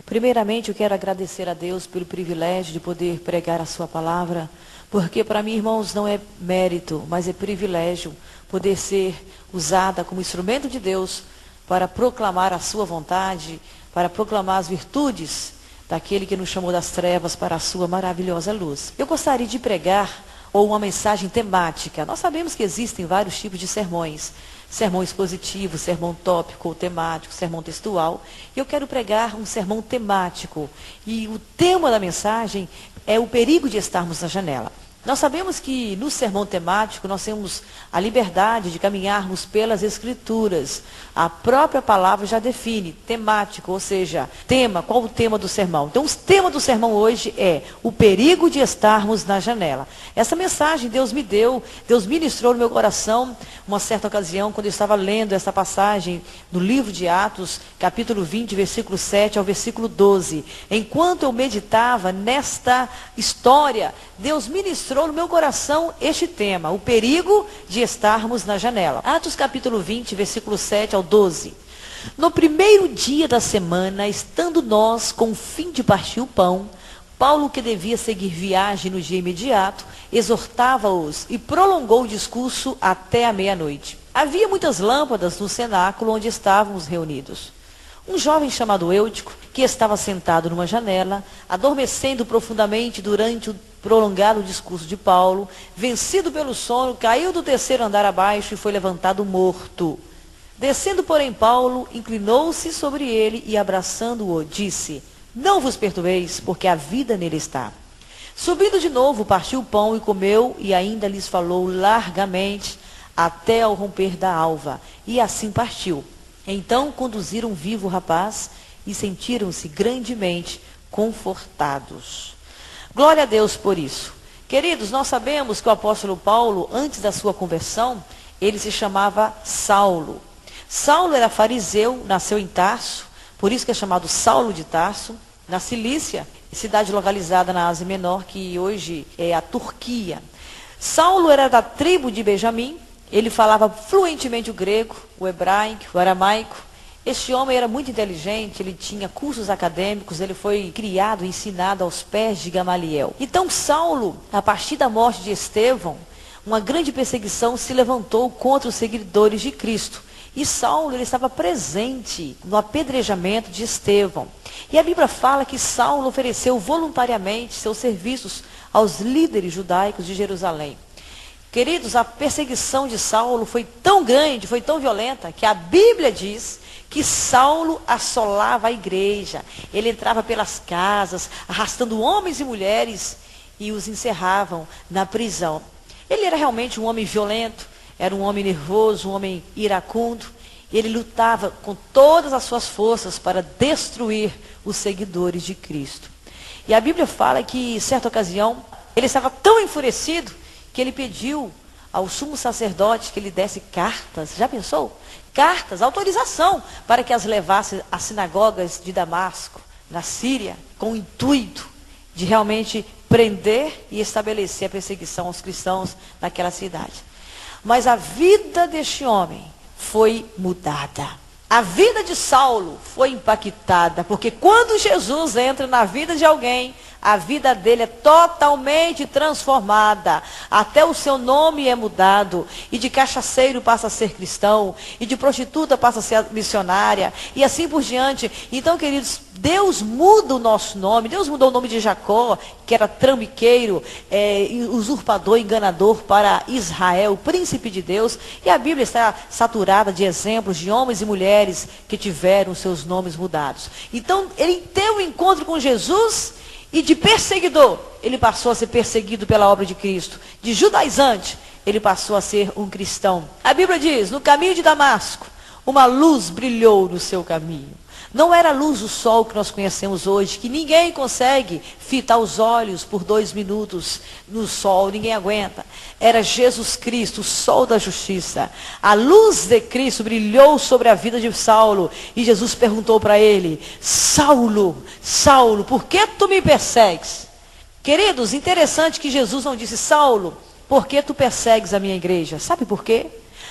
Primeiramente, eu quero agradecer a Deus pelo privilégio de poder pregar a sua palavra, porque para mim, irmãos, não é mérito, mas é privilégio poder ser usada como instrumento de Deus para proclamar a sua vontade, para proclamar as virtudes daquele que nos chamou das trevas para a sua maravilhosa luz. Eu gostaria de pregar uma mensagem temática. Nós sabemos que existem vários tipos de sermões. Sermão expositivo, sermão tópico ou temático, sermão textual. E eu quero pregar um sermão temático. E o tema da mensagem é o perigo de estarmos na janela. Nós sabemos que no sermão temático nós temos a liberdade de caminharmos pelas Escrituras. A própria palavra já define temático, ou seja, tema, qual o tema do sermão. Então, o tema do sermão hoje é o perigo de estarmos na janela. Essa mensagem Deus me deu, Deus ministrou no meu coração uma certa ocasião, quando eu estava lendo essa passagem no livro de Atos, capítulo 20, versículo 7 ao versículo 12. Enquanto eu meditava nesta história, Deus ministrou no meu coração este tema, o perigo de estarmos na janela. Atos capítulo 20, versículo 7 ao 12. No primeiro dia da semana, estando nós com o fim de partir o pão, Paulo, que devia seguir viagem no dia imediato, exortava-os e prolongou o discurso até a meia-noite. Havia muitas lâmpadas no cenáculo onde estávamos reunidos. Um jovem chamado Eutico, que estava sentado numa janela, adormecendo profundamente durante o prolongado discurso de Paulo, vencido pelo sono, caiu do terceiro andar abaixo e foi levantado morto. Descendo, porém, Paulo inclinou-se sobre ele e, abraçando-o, disse: Não vos perturbeis, porque a vida nele está. Subindo de novo, partiu o pão e comeu, e ainda lhes falou largamente, até ao romper da alva, e assim partiu. Então conduziram vivo o rapaz e sentiram-se grandemente confortados. Glória a Deus por isso. Queridos, nós sabemos que o apóstolo Paulo, antes da sua conversão, ele se chamava Saulo. Saulo era fariseu, nasceu em Tarso, por isso que é chamado Saulo de Tarso, na Cilícia, cidade localizada na Ásia Menor, que hoje é a Turquia. Saulo era da tribo de Benjamim, ele falava fluentemente o grego, o hebraico, o aramaico. Este homem era muito inteligente, ele tinha cursos acadêmicos, ele foi criado, ensinado aos pés de Gamaliel. Então Saulo, a partir da morte de Estevão, uma grande perseguição se levantou contra os seguidores de Cristo. E Saulo, ele estava presente no apedrejamento de Estevão. E a Bíblia fala que Saulo ofereceu voluntariamente seus serviços aos líderes judaicos de Jerusalém. Queridos, a perseguição de Saulo foi tão grande, foi tão violenta, que a Bíblia diz que Saulo assolava a igreja. Ele entrava pelas casas, arrastando homens e mulheres, e os encerravam na prisão. Ele era realmente um homem violento, era um homem nervoso, um homem iracundo. Ele lutava com todas as suas forças para destruir os seguidores de Cristo. E a Bíblia fala que, em certa ocasião, ele estava tão enfurecido que ele pediu ao sumo sacerdote que lhe desse cartas. Já pensou? Cartas, autorização para que as levasse às sinagogas de Damasco, na Síria, com o intuito de realmente prender e estabelecer a perseguição aos cristãos naquela cidade. Mas a vida deste homem foi mudada. A vida de Saulo foi impactada, porque quando Jesus entra na vida de alguém, a vida dele é totalmente transformada. Até o seu nome é mudado. E de cachaceiro passa a ser cristão. E de prostituta passa a ser missionária. E assim por diante. Então, queridos, Deus muda o nosso nome. Deus mudou o nome de Jacó, que era trambiqueiro, usurpador, enganador, para Israel, príncipe de Deus. E a Bíblia está saturada de exemplos de homens e mulheres que tiveram seus nomes mudados. Então, ele teve um encontro com Jesus. E de perseguidor, ele passou a ser perseguido pela obra de Cristo. De judaizante, ele passou a ser um cristão. A Bíblia diz, no caminho de Damasco, uma luz brilhou no seu caminho. Não era a luz do sol que nós conhecemos hoje, que ninguém consegue fitar os olhos por 2 minutos no sol, ninguém aguenta. Era Jesus Cristo, o sol da justiça. A luz de Cristo brilhou sobre a vida de Saulo. E Jesus perguntou para ele: Saulo, Saulo, por que tu me persegues? Queridos, interessante que Jesus não disse: Saulo, por que tu persegues a minha igreja? Sabe por quê?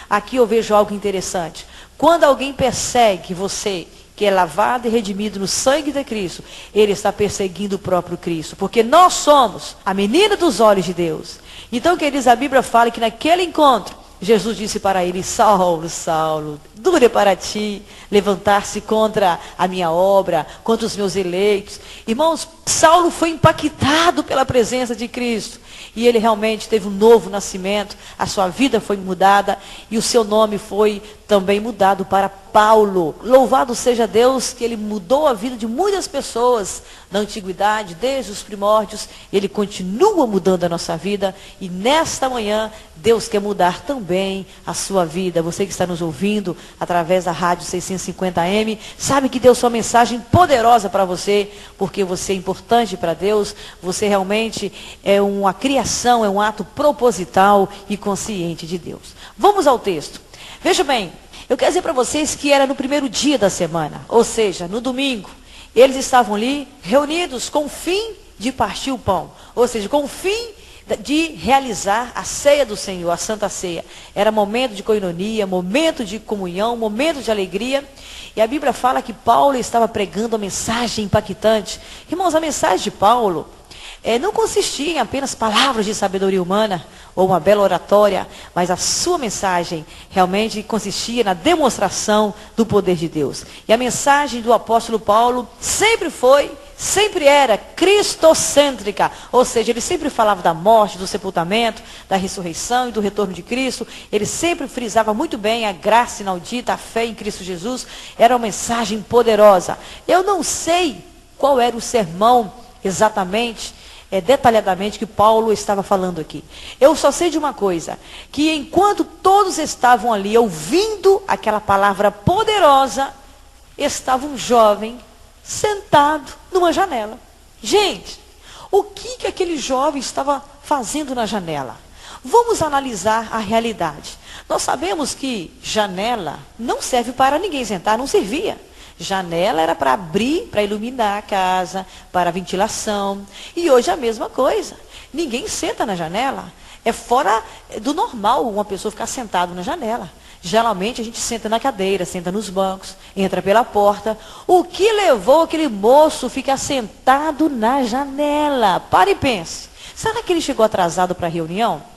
Aqui eu vejo algo interessante. Quando alguém persegue você que é lavado e redimido no sangue de Cristo, ele está perseguindo o próprio Cristo, porque nós somos a menina dos olhos de Deus. Então, queridos, a Bíblia fala que naquele encontro, Jesus disse para ele: Saulo, Saulo, dure para ti levantar-se contra a minha obra, contra os meus eleitos. Irmãos, Saulo foi impactado pela presença de Cristo. E ele realmente teve um novo nascimento, a sua vida foi mudada e o seu nome foi também mudado para Paulo. Louvado seja Deus que ele mudou a vida de muitas pessoas na antiguidade, desde os primórdios. Ele continua mudando a nossa vida e nesta manhã Deus quer mudar também a sua vida. Você que está nos ouvindo através da rádio 650M, sabe que Deus tem uma mensagem poderosa para você, porque você é importante para Deus, você realmente é uma criação, é um ato proposital e consciente de Deus. Vamos ao texto. Veja bem, eu quero dizer para vocês que era no primeiro dia da semana, ou seja, no domingo. Eles estavam ali reunidos com o fim de partir o pão, ou seja, com o fim de realizar a ceia do Senhor, a Santa Ceia. Era momento de coinonia, momento de comunhão, momento de alegria. E a Bíblia fala que Paulo estava pregando uma mensagem impactante. Irmãos, a mensagem de Paulo não consistia em apenas palavras de sabedoria humana ou uma bela oratória, mas a sua mensagem realmente consistia na demonstração do poder de Deus. E a mensagem do apóstolo Paulo sempre era cristocêntrica, ou seja, ele sempre falava da morte, do sepultamento, da ressurreição e do retorno de Cristo. Ele sempre frisava muito bem a graça inaudita, a fé em Cristo Jesus. Era uma mensagem poderosa. Eu não sei qual era o sermão exatamente, detalhadamente, que Paulo estava falando aqui. Eu só sei de uma coisa, que enquanto todos estavam ali ouvindo aquela palavra poderosa, estava um jovem sentado numa janela. Gente, o que aquele jovem estava fazendo na janela? Vamos analisar a realidade. Nós sabemos que janela não serve para ninguém sentar, não servia. Janela era para abrir, para iluminar a casa, para ventilação. E hoje a mesma coisa. Ninguém senta na janela. É fora do normal uma pessoa ficar sentada na janela. Geralmente a gente senta na cadeira, senta nos bancos, entra pela porta. O que levou aquele moço a ficar sentado na janela? Pare e pense. Será que ele chegou atrasado para a reunião?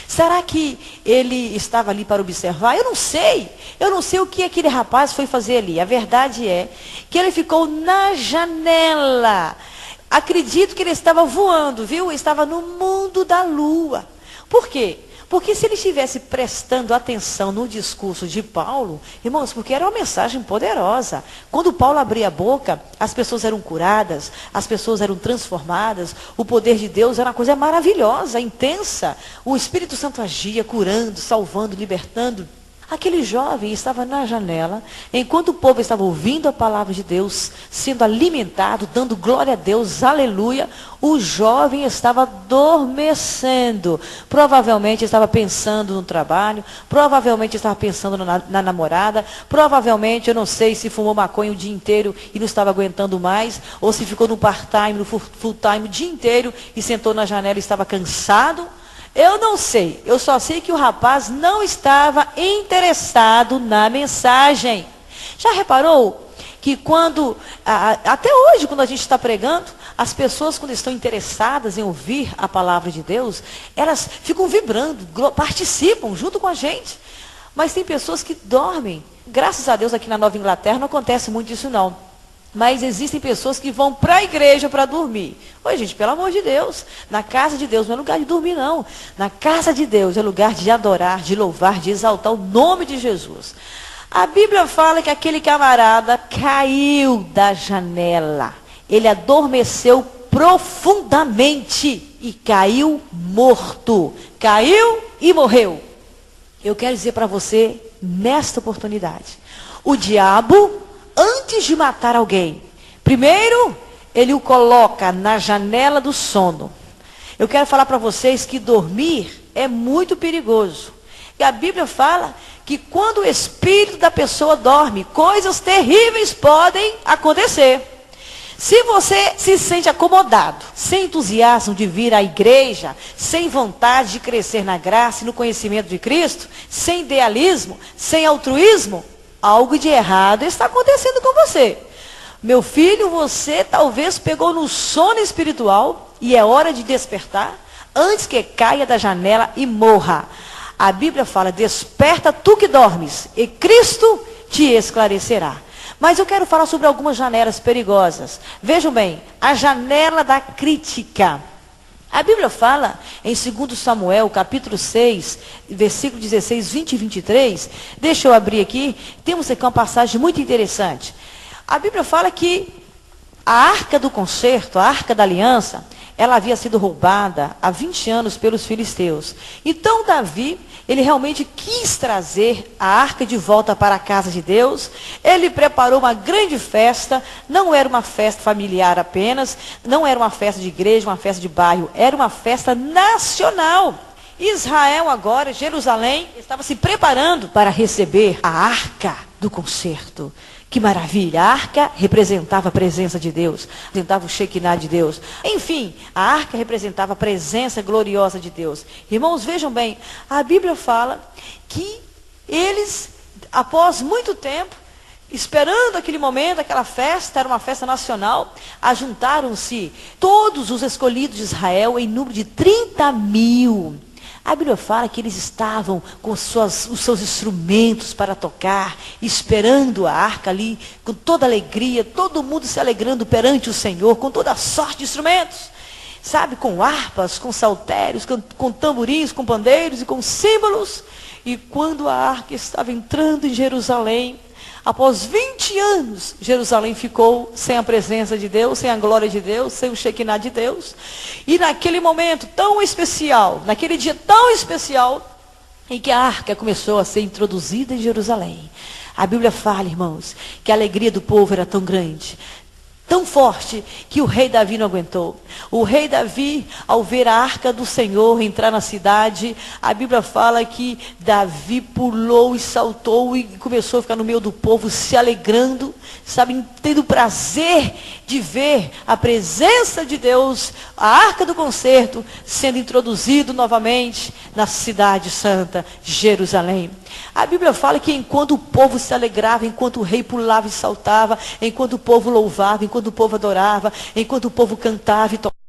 Será que ele estava ali para observar? Eu não sei. Eu não sei o que aquele rapaz foi fazer ali. A verdade é que ele ficou na janela. Acredito que ele estava voando, viu? Estava no mundo da lua. Por quê? Porque se ele estivesse prestando atenção no discurso de Paulo, irmãos, porque era uma mensagem poderosa. Quando Paulo abria a boca, as pessoas eram curadas, as pessoas eram transformadas, o poder de Deus era uma coisa maravilhosa, intensa. O Espírito Santo agia, curando, salvando, libertando. Aquele jovem estava na janela, enquanto o povo estava ouvindo a palavra de Deus, sendo alimentado, dando glória a Deus, aleluia, o jovem estava adormecendo. Provavelmente estava pensando no trabalho, provavelmente estava pensando na namorada, provavelmente, eu não sei se fumou maconha o dia inteiro e não estava aguentando mais, ou se ficou no part-time, no full-time o dia inteiro e sentou na janela e estava cansado. Eu não sei, eu só sei que o rapaz não estava interessado na mensagem. Já reparou que até hoje, quando a gente está pregando, as pessoas, quando estão interessadas em ouvir a palavra de Deus, elas ficam vibrando, participam junto com a gente. Mas tem pessoas que dormem. Graças a Deus, aqui na Nova Inglaterra não acontece muito isso não. Mas existem pessoas que vão para a igreja para dormir. Oi, gente, pelo amor de Deus. Na casa de Deus não é lugar de dormir, não. Na casa de Deus é lugar de adorar, de louvar, de exaltar o nome de Jesus. A Bíblia fala que aquele camarada caiu da janela. Ele adormeceu profundamente e caiu morto. Caiu e morreu. Eu quero dizer para você, nesta oportunidade, o diabo, antes de matar alguém, primeiro, ele o coloca na janela do sono. Eu quero falar para vocês que dormir é muito perigoso. E a Bíblia fala que quando o espírito da pessoa dorme, coisas terríveis podem acontecer. Se você se sente acomodado, sem entusiasmo de vir à igreja, sem vontade de crescer na graça e no conhecimento de Cristo, sem idealismo, sem altruísmo, algo de errado está acontecendo com você. Meu filho, você talvez pegou no sono espiritual e é hora de despertar antes que caia da janela e morra. A Bíblia fala, desperta tu que dormes e Cristo te esclarecerá. Mas eu quero falar sobre algumas janelas perigosas. Vejam bem, a janela da crítica. A Bíblia fala em 2 Samuel, capítulo 6, versículo 16, 20 e 23. Deixa eu abrir aqui. Temos aqui uma passagem muito interessante. A Bíblia fala que a arca do concerto, a arca da aliança, ela havia sido roubada há 20 anos pelos filisteus. Então Davi, ele realmente quis trazer a arca de volta para a casa de Deus. Ele preparou uma grande festa, não era uma festa familiar apenas, não era uma festa de igreja, uma festa de bairro, era uma festa nacional. Israel agora, Jerusalém, estava se preparando para receber a arca do concerto. Que maravilha, a arca representava a presença de Deus, representava o Shekinah de Deus. Enfim, a arca representava a presença gloriosa de Deus. Irmãos, vejam bem, a Bíblia fala que eles, após muito tempo, esperando aquele momento, aquela festa, era uma festa nacional, ajuntaram-se todos os escolhidos de Israel em número de 30.000. A Bíblia fala que eles estavam com os seus instrumentos para tocar, esperando a arca ali, com toda alegria, todo mundo se alegrando perante o Senhor, com toda sorte de instrumentos, sabe, com harpas, com saltérios, com tamborins, com pandeiros e com símbolos. E quando a arca estava entrando em Jerusalém, após 20 anos, Jerusalém ficou sem a presença de Deus, sem a glória de Deus, sem o Shekinah de Deus. E naquele momento tão especial, naquele dia tão especial, em que a arca começou a ser introduzida em Jerusalém, a Bíblia fala, irmãos, que a alegria do povo era tão grande, tão forte, que o rei Davi não aguentou. O rei Davi, ao ver a arca do Senhor entrar na cidade, a Bíblia fala que Davi pulou e saltou e começou a ficar no meio do povo, se alegrando, sabe, tendo prazer de ver a presença de Deus, a arca do concerto, sendo introduzido novamente na cidade santa, Jerusalém. A Bíblia fala que enquanto o povo se alegrava, enquanto o rei pulava e saltava, enquanto o povo louvava, enquanto o povo adorava, enquanto o povo cantava e tocava,